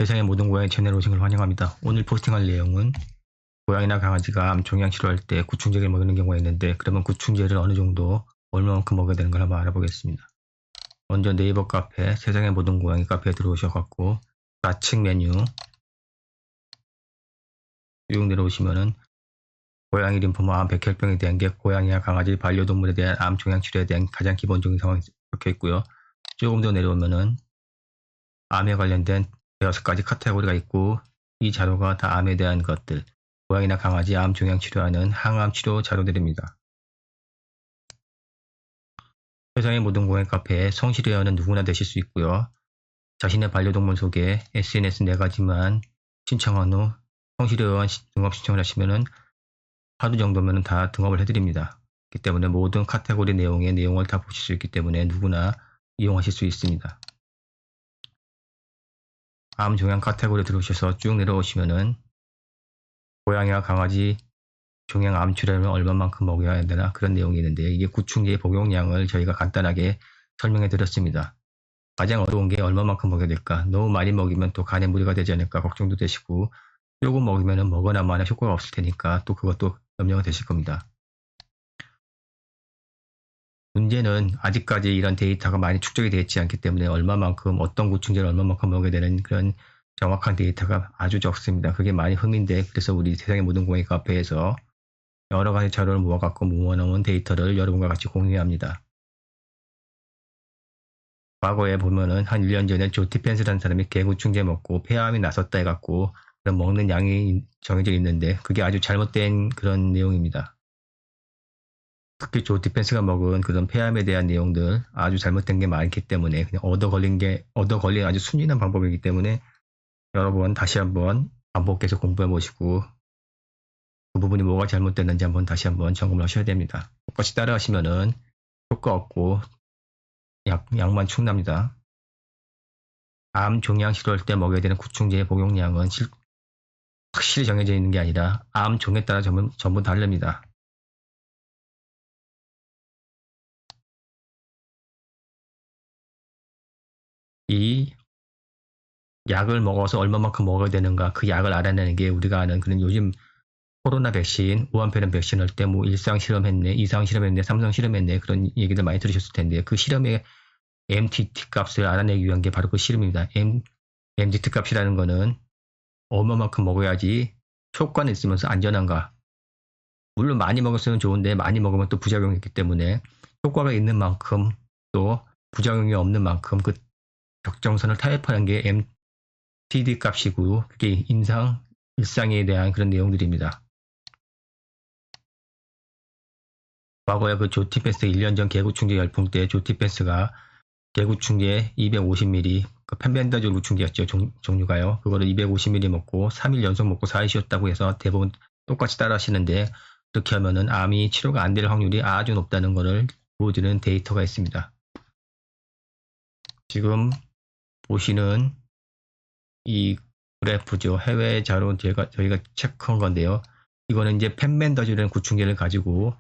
세상의 모든 고양이 채널에 오신 걸 환영합니다. 오늘 포스팅할 내용은 고양이나 강아지가 암 종양 치료할 때 구충제를 먹이는 경우가 있는데 그러면 구충제를 어느 정도 얼마만큼 먹여야 되는 걸 한번 알아보겠습니다. 먼저 네이버 카페 세상의 모든 고양이 카페에 들어오셔갖고 좌측 메뉴 쭉 내려오시면은 고양이 림포마 암 백혈병에 대한 게 고양이와 강아지 반려동물에 대한 암 종양 치료에 대한 가장 기본적인 상황이 적혀 있고요. 조금 더 내려오면은 암에 관련된 6가지 카테고리가 있고 이 자료가 다 암에 대한 것들, 고양이나 강아지 암 종양 치료하는 항암 치료 자료들입니다. 세상의 모든 고양이 카페에 성실회원은 누구나 되실 수 있고요. 자신의 반려동물 소개 SNS 4가지만 신청한 후 성실회원 등업 신청을 하시면은 하루 정도면 다 등업을 해드립니다. 그렇기 때문에 모든 카테고리 내용의 내용을 다 보실 수 있기 때문에 누구나 이용하실 수 있습니다. 암 종양 카테고리 들어오셔서 쭉 내려오시면은 고양이와 강아지 종양 암 치료를 얼마만큼 먹여야 되나 그런 내용이 있는데 이게 구충제 복용량을 저희가 간단하게 설명해 드렸습니다. 가장 어려운 게 얼마만큼 먹여야 될까? 너무 많이 먹이면 또 간에 무리가 되지 않을까 걱정도 되시고 조금 먹이면 먹거나 마나 효과가 없을 테니까 또 그것도 염려가 되실 겁니다. 문제는 아직까지 이런 데이터가 많이 축적이 되어 있지 않기 때문에 얼마만큼 어떤 구충제를 얼마만큼 먹여야 되는 그런 정확한 데이터가 아주 적습니다. 그게 많이 흠인데 그래서 우리 세상의 모든 고양이 카페에서 여러 가지 자료를 모아갖고 모아놓은 데이터를 여러분과 같이 공유합니다. 과거에 보면은 한 1년 전에 조티펜스라는 사람이 개구충제 먹고 폐암이 났었다 해갖고 그런 먹는 양이 정해져 있는데 그게 아주 잘못된 그런 내용입니다. 특히 조티펜스가 먹은 그런 폐암에 대한 내용들 아주 잘못된 게 많기 때문에 그냥 얻어 걸린 아주 순진한 방법이기 때문에 여러분 다시 한번 반복해서 공부해 보시고 그 부분이 뭐가 잘못됐는지 한번 다시 한번 점검을 하셔야 됩니다. 똑같이 따라 하시면은 효과 없고 약만 축납니다. 암 종양 치료할 때 먹여야 되는 구충제의 복용량은 확실히 정해져 있는 게 아니라 암 종에 따라 전부 다릅니다. 이 약을 먹어서 얼마만큼 먹어야 되는가 그 약을 알아내는 게 우리가 아는 그런 요즘 코로나 백신, 우한폐렴 백신 할 때 뭐 1상 실험했네, 2상 실험했네, 3상 실험했네 그런 얘기들 많이 들으셨을 텐데 그 실험의 MTT 값을 알아내기 위한 게 바로 그 실험입니다. MTT 값이라는 거는 얼마만큼 먹어야지 효과는 있으면서 안전한가. 물론 많이 먹었으면 좋은데 많이 먹으면 또 부작용이 있기 때문에 효과가 있는 만큼 또 부작용이 없는 만큼 그 적정선을 타협하는 게 MTD 값이고 그게 일상에 대한 그런 내용들입니다. 과거에 그 조티펜스 1년 전 개구충제 열풍 때 조티펜스가 개구충제 250ml 그 펜벤다졸 구충제였죠. 종류가요. 그거를 250ml 먹고 3일 연속 먹고 4일 쉬었다고 해서 대부분 똑같이 따라 하시는데 그렇게 하면은 암이 치료가 안 될 확률이 아주 높다는 것을 보여주는 데이터가 있습니다. 지금 보시는 이 그래프죠. 해외 자료 저희가 체크한 건데요. 이거는 이제 펜벤다졸이라는 구충제를 가지고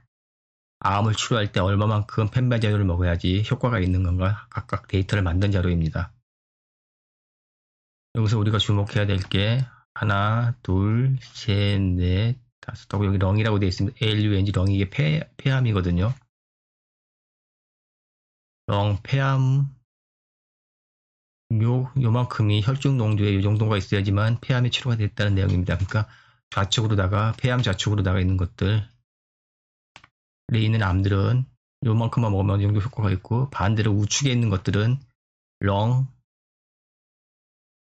암을 치료할 때 얼마만큼 펜벤다졸을 먹어야지 효과가 있는 건가 각각 데이터를 만든 자료입니다. 여기서 우리가 주목해야 될 게 하나, 둘, 셋, 넷, 다섯 하고 여기 렁이라고 되어 있습니다. ALUNG 렁이 이게 폐암이거든요. 렁, 폐암 요만큼이 혈중 농도에 이 정도가 있어야지만 폐암이 치료가 됐다는 내용입니다. 그러니까 좌측으로다가 폐암 좌측으로다가 있는 것들에 있는 암들은 요만큼만 먹으면 어느 정도 효과가 있고 반대로 우측에 있는 것들은 렁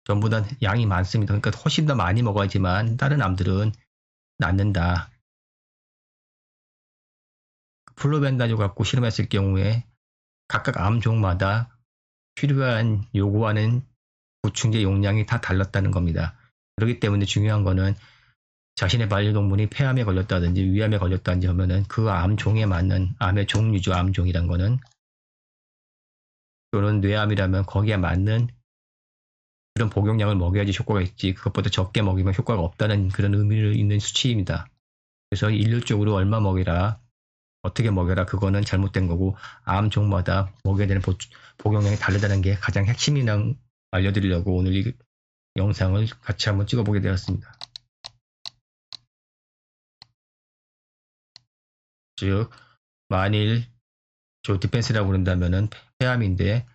전부 다 양이 많습니다. 그러니까 훨씬 더 많이 먹어야지만 다른 암들은 낫는다. 플로벤다졸 갖고 실험했을 경우에 각각 암종마다 필요한 요구하는 구충제 용량이 다 달랐다는 겁니다. 그렇기 때문에 중요한 거는 자신의 반려동물이 폐암에 걸렸다든지 위암에 걸렸다든지 하면은 그 암종에 맞는 암의 종류죠. 암종이란 거는 또는 뇌암이라면 거기에 맞는 그런 복용량을 먹여야지 효과가 있지 그것보다 적게 먹이면 효과가 없다는 그런 의미를 있는 수치입니다. 그래서 일률적으로 얼마 먹이라 어떻게 먹여라 그거는 잘못된 거고 암종마다 먹여야 되는 복용량이 다르다는 게 가장 핵심이랑 알려드리려고 오늘 영상을 같이 한번 찍어보게 되었습니다. 즉 만일 조 디펜스라고 그런다면은 폐암인데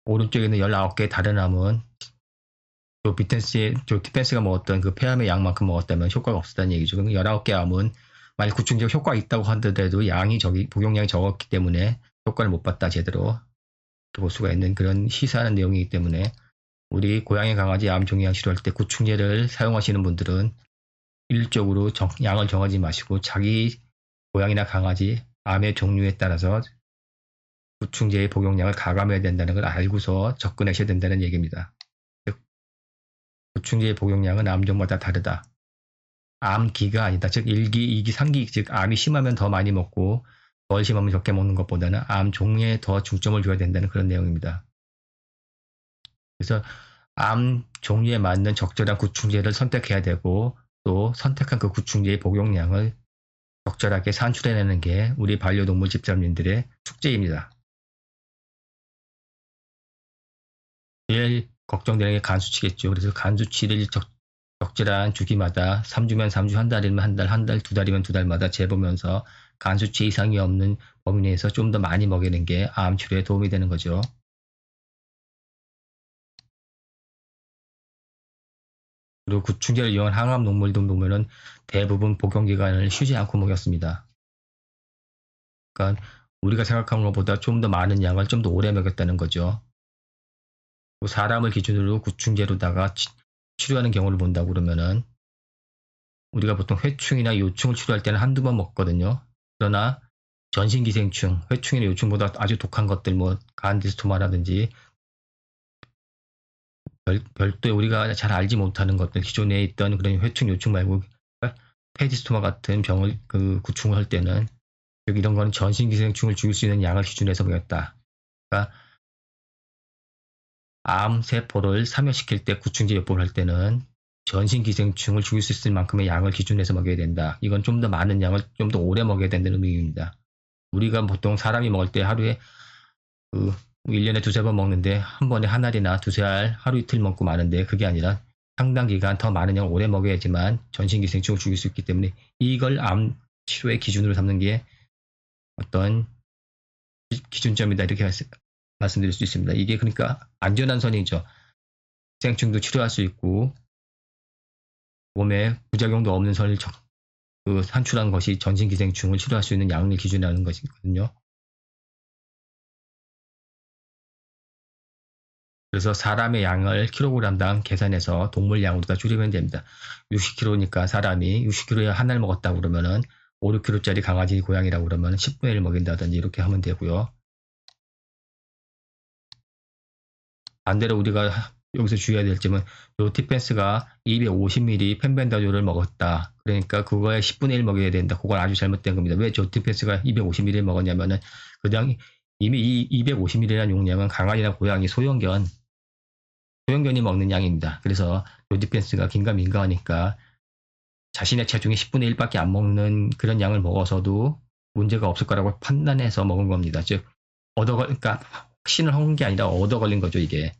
오른쪽에 있는 19개의 다른 암은 조 디펜스가 먹었던 그 폐암의 양만큼 먹었다면 효과가 없었다는 얘기죠. 그럼 19개 암은 만약 구충제가 효과가 있다고 하더라도 복용량이 적었기 때문에 효과를 못 봤다 제대로 볼 수가 있는 그런 시사하는 내용이기 때문에 우리 고양이 강아지 암 종양 치료할 때 구충제를 사용하시는 분들은 일적으로 양을 정하지 마시고 자기 고양이나 강아지 암의 종류에 따라서 구충제의 복용량을 가감해야 된다는 걸 알고서 접근하셔야 된다는 얘기입니다. 즉, 구충제의 복용량은 암종마다 다르다. 암기가 아니다. 즉 1기, 2기, 3기, 즉 암이 심하면 더 많이 먹고 덜 심하면 적게 먹는 것보다는 암 종류에 더 중점을 줘야 된다는 그런 내용입니다. 그래서 암 종류에 맞는 적절한 구충제를 선택해야 되고 또 선택한 그 구충제의 복용량을 적절하게 산출해내는 게 우리 반려동물 집사님들의 숙제입니다. 제일 걱정되는 게 간 수치겠죠. 그래서 간 수치를 적절한 주기마다 3주면 3주, 한 달이면 한 달, 한 달, 두 달이면 두 달마다 재보면서 간 수치 이상이 없는 범위 내에서 좀 더 많이 먹이는 게 암 치료에 도움이 되는 거죠. 그리고 구충제를 이용한 항암 동물도 보면은 대부분 복용기간을 쉬지 않고 먹였습니다. 그러니까 우리가 생각하는 것보다 좀 더 많은 양을 좀 더 오래 먹였다는 거죠. 사람을 기준으로 구충제로다가 치료하는 경우를 본다고 그러면은 우리가 보통 회충이나 요충을 치료할 때는 한두 번 먹거든요. 그러나 전신기생충, 회충이나 요충보다 아주 독한 것들, 뭐 간디스토마라든지 별도의 우리가 잘 알지 못하는 것들, 기존에 있던 그런 회충, 요충 말고 페디스토마 같은 병을 구충을 할 때는 이런 거는 전신기생충을 죽일 수 있는 양을 기준해서 먹였다. 그러니까 암 세포를 사멸시킬 때 구충제 요법을 할 때는 전신기생충을 죽일 수 있을 만큼의 양을 기준해서 먹여야 된다. 이건 좀 더 많은 양을 좀 더 오래 먹여야 된다는 의미입니다. 우리가 보통 사람이 먹을 때 하루에 1년에 두세 번 먹는데 한 번에 한 알이나 두세 알 하루 이틀 먹고 마는데 그게 아니라 상당 기간 더 많은 양을 오래 먹여야지만 전신기생충을 죽일 수 있기 때문에 이걸 암 치료의 기준으로 삼는 게 어떤 기준점이다 이렇게 말씀드릴 수 있습니다. 이게 그러니까 안전한 선이죠. 기생충도 치료할 수 있고 몸에 부작용도 없는 선을 산출한 것이 전신기생충을 치료할 수 있는 양을 기준하는 것이거든요. 그래서 사람의 양을 킬로그램당 계산해서 동물 양으로 다 줄이면 됩니다. 60kg니까 사람이 60kg에 하나를 먹었다고 그러면은 5, 6kg짜리 강아지, 고양이라고 그러면 10분의 1 먹인다든지 이렇게 하면 되고요. 반대로 우리가 여기서 주의해야 될 점은 요 티펜스가 250ml 펜벤다졸을 먹었다. 그러니까 그거에 10분의 1 먹여야 된다. 그건 아주 잘못된 겁니다. 왜 저 티펜스가 250ml 먹었냐면은 그냥 이미 이 250ml라는 용량은 강아지나 고양이 소형견이 먹는 양입니다. 그래서 요 티펜스가 긴가민가하니까 자신의 체중의 10분의 1밖에 안 먹는 그런 양을 먹어서도 문제가 없을 거라고 판단해서 먹은 겁니다. 즉 그러니까 확신을 한 게 아니라 얻어 걸린 거죠, 이게.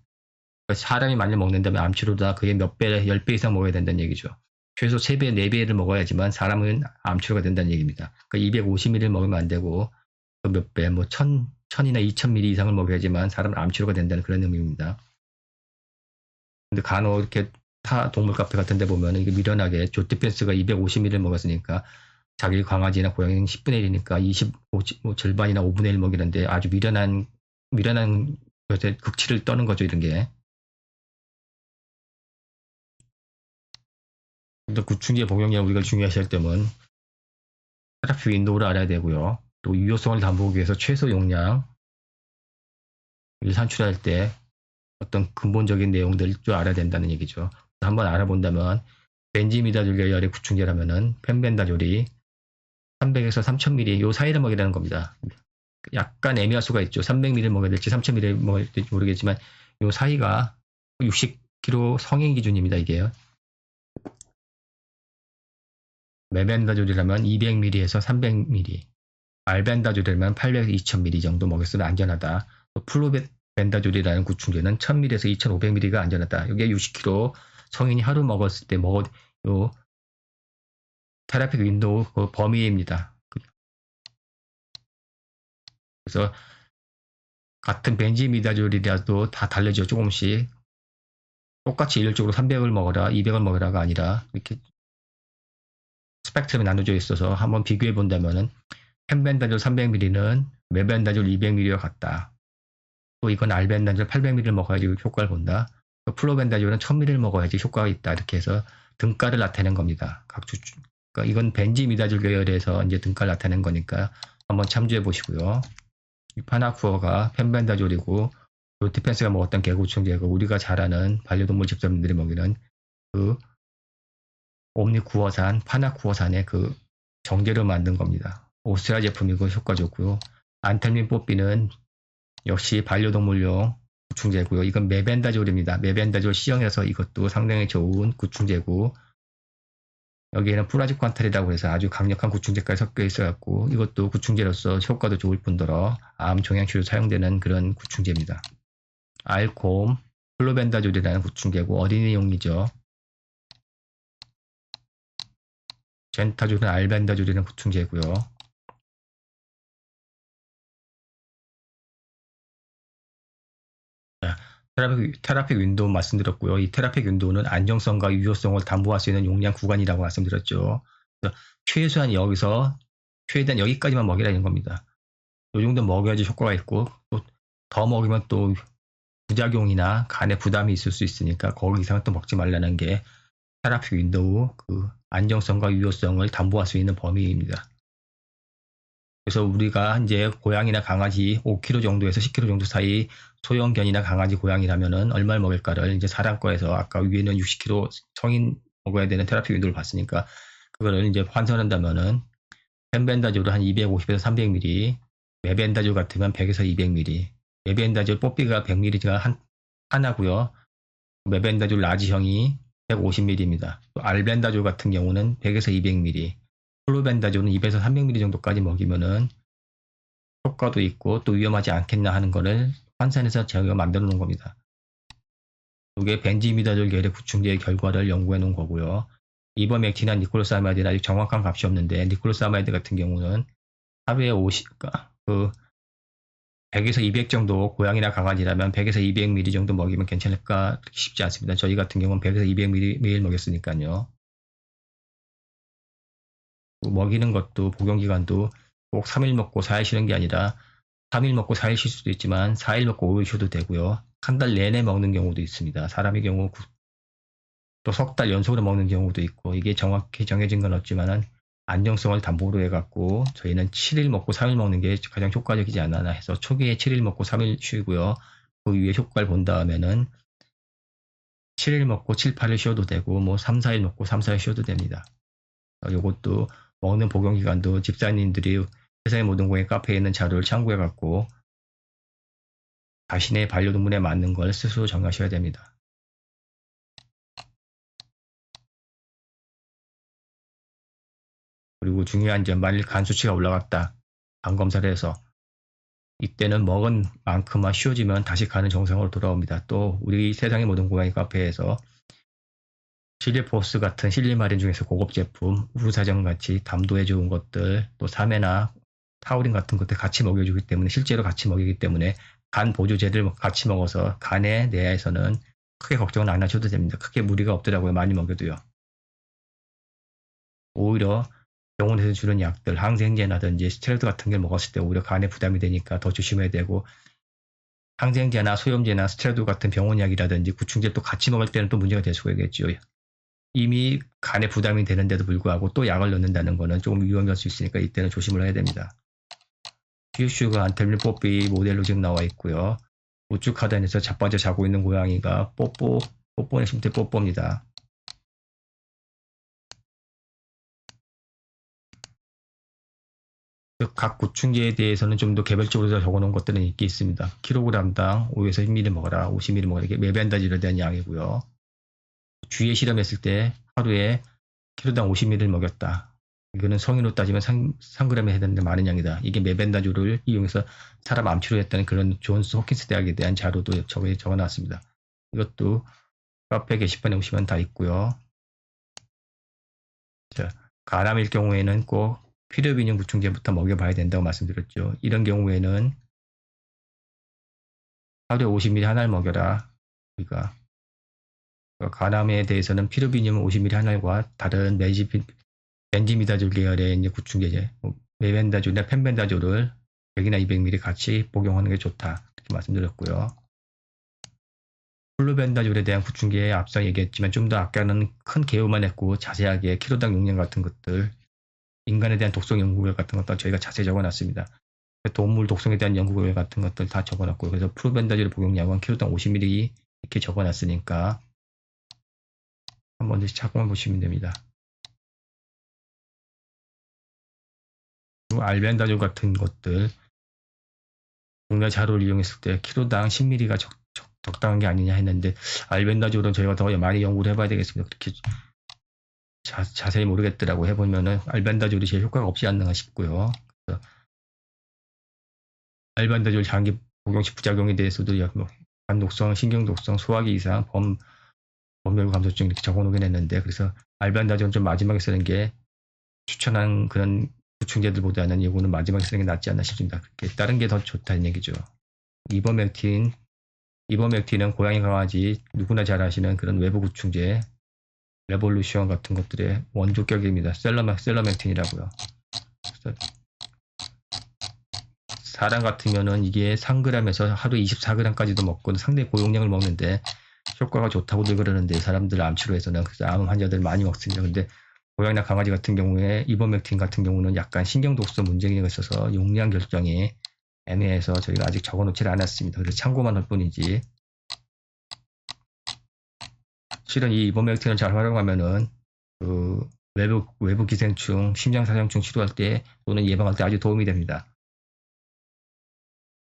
사람이 만약 먹는다면 암치료보다 그게 몇 배, 10배 이상 먹어야 된다는 얘기죠. 최소 3배, 4배를 먹어야지만 사람은 암치료가 된다는 얘기입니다. 그러니까 250ml 먹으면 안 되고 몇 배, 뭐 1000이나 2000ml 이상을 먹어야지만 사람은 암치료가 된다는 그런 의미입니다. 근데 간혹 이렇게 타 동물 카페 같은 데 보면 이게 미련하게 조티펜스가 250ml 먹었으니까 자기 강아지나 고양이는 10분의 1이니까 25, 절반이나 5분의 1 먹이는데 아주 미련한 것에 극치를 떠는 거죠, 이런 게. 또 구충제 복용량 우리가 중요하실 때면 테라피 윈도우를 알아야 되고요. 또 유효성을 담보기 위해서 최소 용량을 산출할 때 어떤 근본적인 내용들을 좀 알아야 된다는 얘기죠. 한번 알아본다면 벤지미다졸 계열의 구충제라면은 펜벤다졸이 300에서 3000ml 요 사이를 먹이라는 겁니다. 약간 애매할 수가 있죠. 300ml 먹어야 될지 3000ml 먹어야 될지 모르겠지만 요 사이가 60kg 성인 기준입니다. 이게요. 메벤다졸이라면 200ml에서 300ml, 알벤다졸이라면 800에서 2000ml 정도 먹였으면 안전하다. 또 플로벤다졸이라는 구충제는 1000ml에서 2500ml가 안전하다. 이게 60kg 성인이 하루 먹었을 때 요 테라픽 윈도우 그 범위입니다. 그래서 같은 벤지미다졸이라도 다 달라져 조금씩. 똑같이 일률적으로 300을 먹어라, 200을 먹어라가 아니라 이렇게 스펙트럼이 나눠져 있어서 한번 비교해 본다면은 펜벤다졸 300ml는 메벤다졸 200ml와 같다. 또 이건 알벤다졸 800ml를 먹어야지 효과를 본다. 또 플로벤다졸은 1000ml를 먹어야지 효과가 있다. 이렇게 해서 등가를 나타내는 겁니다. 그러니까 이건 벤지미다졸 계열에서 이제 등가를 나타낸 거니까 한번 참조해 보시고요. 이 파나쿠어가 펜벤다졸이고 디펜스가 먹었던 개구충제고 우리가 잘 아는 반려동물 집사분들이 먹이는 그 옴니쿠어산, 파나쿠어산의 그 정제로 만든 겁니다. 오스트라 제품이고 효과 좋고요. 안텔민 뽀삐는 역시 반려동물용 구충제고요. 이건 메벤다졸입니다. 메벤다졸 C형에서 이것도 상당히 좋은 구충제고 여기에는 프라지관탈이라고 해서 아주 강력한 구충제까지 섞여 있어갖고 이것도 구충제로서 효과도 좋을 뿐더러 암 종양치료 사용되는 그런 구충제입니다. 알콤, 플로벤다졸이라는 구충제고 어린이용이죠. 젠타졸은 알벤다졸이라는 구충제고요. 테라픽 윈도우 말씀드렸고요. 이 테라픽 윈도우는 안정성과 유효성을 담보할 수 있는 용량 구간이라고 말씀드렸죠. 최소한 여기서 최대한 여기까지만 먹이라는 겁니다. 이 정도 먹여야지 효과가 있고 또 더 먹이면 또 부작용이나 간에 부담이 있을 수 있으니까 거기 이상 또 먹지 말라는 게 테라픽 윈도우 그 안정성과 유효성을 담보할 수 있는 범위입니다. 그래서 우리가 이제 고양이나 강아지 5kg 정도에서 10kg 정도 사이 소형견이나 강아지 고양이라면은 얼마를 먹일까를 이제 사람 거에서 아까 위에는 60kg 성인 먹어야 되는 테라피 윈도우를 봤으니까 그거를 이제 환산한다면은 펜벤다졸을 한 250에서 300ml, 메벤다졸 같으면 100에서 200ml, 메벤다졸 뽀삐가 100ml가 하나고요. 메벤다졸 라지형이 150ml입니다. 또 알벤다졸 같은 경우는 100에서 200ml, 플로벤다졸은 200에서 300ml 정도까지 먹이면은 효과도 있고 또 위험하지 않겠나 하는 거를 환산해서 제가 만들어 놓은 겁니다. 이게 벤지미다졸 계열의 구충제의 결과를 연구해 놓은 거고요. 이버맥틴이나 니클로사마이드는 아직 정확한 값이 없는데 니클로사마이드 같은 경우는 하루에 100에서 200 정도 고양이나 강아지라면 100에서 200ml 정도 먹이면 괜찮을까 쉽지 않습니다. 저희 같은 경우는 100에서 200ml 매일 먹였으니까요. 먹이는 것도 복용기간도 꼭 3일 먹고 4일 쉬는 게 아니라 3일 먹고 4일 쉴 수도 있지만 4일 먹고 5일 쉬어도 되고요. 한 달 내내 먹는 경우도 있습니다. 사람의 경우 또 석 달 연속으로 먹는 경우도 있고 이게 정확히 정해진 건 없지만은 안정성을 담보로 해갖고 저희는 7일 먹고 3일 먹는 게 가장 효과적이지 않나 해서 초기에 7일 먹고 3일 쉬고요. 그 위에 효과를 본 다음에는 7일 먹고 7, 8일 쉬어도 되고 뭐 3, 4일 먹고 3, 4일 쉬어도 됩니다. 이것도 먹는 복용기간도 집사님들이 세상의 모든 공예 카페에 있는 자료를 참고해갖고 자신의 반려동물에 맞는 걸 스스로 정하셔야 됩니다. 그리고 중요한 점, 만일 간 수치가 올라갔다. 간 검사를 해서 이때는 먹은 만큼만 쉬어지면 다시 간은 정상으로 돌아옵니다. 또 우리 세상의 모든 고양이 카페에서 실리포스 같은 실리마린 중에서 고급 제품, 우루사정 같이 담도에 좋은 것들, 또 사메나 타우린 같은 것들 같이 먹여주기 때문에 실제로 같이 먹이기 때문에 간 보조제를 같이 먹어서 간의 내하에서는 크게 걱정은 안 하셔도 됩니다. 크게 무리가 없더라고요. 많이 먹여도요. 오히려 병원에서 주는 약들, 항생제라든지 스테로이드 같은 걸 먹었을 때 오히려 간에 부담이 되니까 더 조심해야 되고 항생제나 소염제나 스테로이드 같은 병원약이라든지 구충제 또 같이 먹을 때는 또 문제가 될 수가 있겠죠. 이미 간에 부담이 되는데도 불구하고 또 약을 넣는다는 것은 조금 위험할 수 있으니까 이때는 조심을 해야 됩니다. 퓨슈가 안텔민 뽀삐 모델로 지금 나와 있고요. 우측 하단에서 자빠져 자고 있는 고양이가 뽀뽀의 심태 뽀뽀입니다. 각 구충제에 대해서는 좀 더 개별적으로 적어놓은 것들은 있게 있습니다. 킬로그램당 5에서 10ml 먹어라, 50ml 먹어라. 이게 메벤다졸에 대한 양이고요. 주위에 실험했을 때 하루에 킬로당 50ml를 먹였다. 이거는 성인으로 따지면 3g에 해당되는 많은 양이다. 이게 메벤다졸을 이용해서 사람 암 치료했다는 그런 존스 호킨스 대학에 대한 자료도 적어놨습니다. 이것도 카페 게시판에 오시면 다 있고요. 자, 가람일 경우에는 꼭 피르비늄 구충제부터 먹여봐야 된다고 말씀드렸죠. 이런 경우에는 하루에 50ml 한 알 먹여라. 우리가 가람에 대해서는 피르비늄 50ml 한 알과 다른 벤지미다졸 계열의 이제 구충제, 메벤다졸이나 펜벤다졸을 100이나 200ml 같이 복용하는 게 좋다. 이렇게 말씀드렸고요. 플루벤다졸에 대한 구충제에 앞서 얘기했지만 좀 더 아까는 큰 개요만 했고 자세하게 키로당 용량 같은 것들, 인간에 대한 독성 연구결 같은 것도 저희가 자세히 적어놨습니다. 동물 독성에 대한 연구결 같은 것들 다 적어놨고요. 그래서 플루벤다졸 복용량은 키로당 50ml 이렇게 적어놨으니까 한번 다시 참고해 보시면 됩니다. 그리고 알벤다졸 같은 것들 동네 자료를 이용했을 때 키로당 10ml가 적당한 게 아니냐 했는데 알벤다졸은 저희가 더 많이 연구를 해봐야 되겠습니다. 그렇게 자세히 모르겠더라고. 해보면은 알벤다졸이 제일 효과가 없지 않나 싶고요. 알벤다졸 장기 복용 시 부작용에 대해서도 간 독성, 신경 독성, 소화기 이상, 범혈 감소증 이렇게 적어놓긴 했는데 그래서 알벤다졸은 좀 마지막에 쓰는 게 추천한 그런 구충제들보다는 이거는 마지막에 쓰는 게 낫지 않나 싶습니다. 그렇게 다른 게 더 좋다는 얘기죠. 이버맥틴은 고양이 강아지 누구나 잘 아시는 그런 외부 구충제 레볼루션 같은 것들의 원조격입니다. 셀러맥틴이라고요. 사람 같으면은 이게 3g에서 하루 24g까지도 먹고 상당히 고용량을 먹는데 효과가 좋다고들 그러는데 사람들 암치료에서는 그래서 암 환자들 많이 먹습니다. 근데 고양이나 강아지 같은 경우에 이버맥틴 같은 경우는 약간 신경독소 문제가 있어서 용량 결정이 애매해서 저희가 아직 적어놓지 않았습니다. 그래서 참고만 할 뿐이지. 실은 이 이버맥틴을 잘 활용하면은 그 외부 기생충, 심장사상충 치료할 때 또는 예방할 때 아주 도움이 됩니다.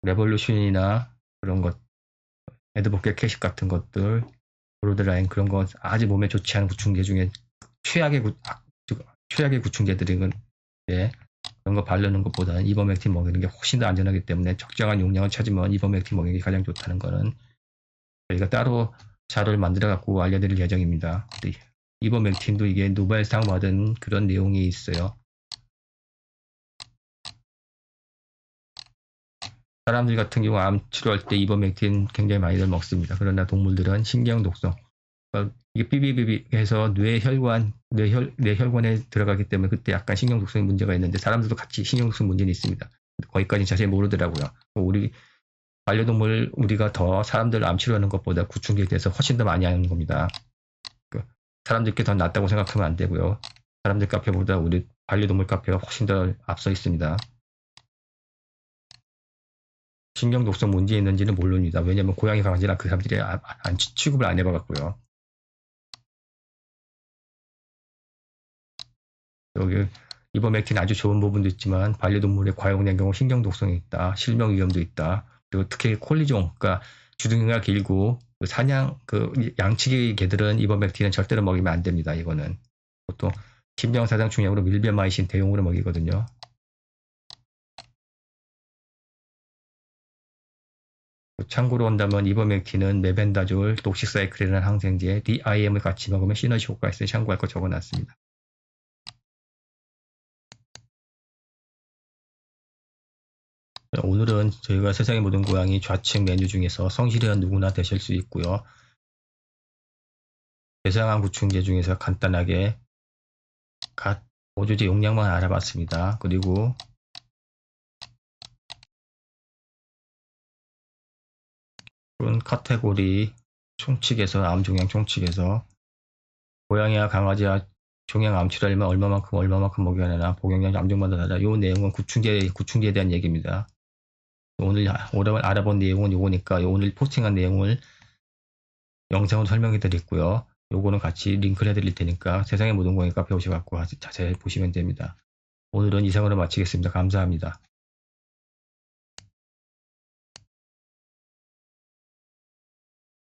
레볼루션이나 그런 것, 에드보켓 캐식 같은 것들, 브로드라인 그런 거 아주 몸에 좋지 않은 구충제 중에 최악의 구충제들인 건데 그런 거 바르는 것보다는 이버맥틴 먹이는 게 훨씬 더 안전하기 때문에 적정한 용량을 찾으면 이버맥틴 먹이는 게 가장 좋다는 거는 저희가 따로 자료를 만들어 갖고 알려드릴 예정입니다. 이버맥틴도 이게 노벨상 받은 그런 내용이 있어요. 사람들 같은 경우 암 치료할 때 이버맥틴 굉장히 많이들 먹습니다. 그러나 동물들은 신경 독성, 이게 삐비비비 해서 뇌혈관에 들어가기 때문에 그때 약간 신경 독성의 문제가 있는데 사람들도 같이 신경 독성 문제는 있습니다. 거기까지 자세히 모르더라고요. 우리 반려동물 우리가 더 사람들 암 치료하는 것보다 구충제에 대해서 훨씬 더 많이 하는 겁니다. 사람들께 더 낫다고 생각하면 안 되고요. 사람들 카페보다 우리 반려동물 카페가 훨씬 더 앞서 있습니다. 신경 독성 문제 있는지는 모릅니다. 왜냐하면 고양이 강아지랑 그 사람들이 취급을 안 해봐갖고요. 여기 이버맥틴 아주 좋은 부분도 있지만 반려동물의 과용된 경우 신경 독성이 있다, 실명 위험도 있다. 그리고 특히 콜리종, 그러니까 주둥이가 길고 양치기 개들은 이버맥틴은 절대로 먹이면 안 됩니다. 이거는 보통 심장사상충약으로 밀베마이신 대용으로 먹이거든요. 참고로 한다면 이버맥틴은 메벤다졸, 독식사이클이라는 항생제, DIM을 같이 먹으면 시너지 효과가 있으니 참고할 거 적어놨습니다. 오늘은 저희가 세상의 모든 고양이 좌측 메뉴 중에서 성실한 누구나 되실 수 있고요. 대상암 구충제 중에서 간단하게 각 보조제 용량만 알아봤습니다. 그리고 그런 카테고리 총칙에서 암 종양 총칙에서 고양이와 강아지와 종양 암 치료하려면 얼마만큼 먹여야 하나 복용량 암종마다 달라. 이 내용은 구충제에 대한 얘기입니다. 오늘 알아본 내용은 요거니까 오늘 포스팅한 내용을 영상으로 설명해 드렸고요. 요거는 같이 링크를 해드릴 테니까 세상의 모든 고양이 카페 오셔갖고 자세히 보시면 됩니다. 오늘은 이상으로 마치겠습니다. 감사합니다.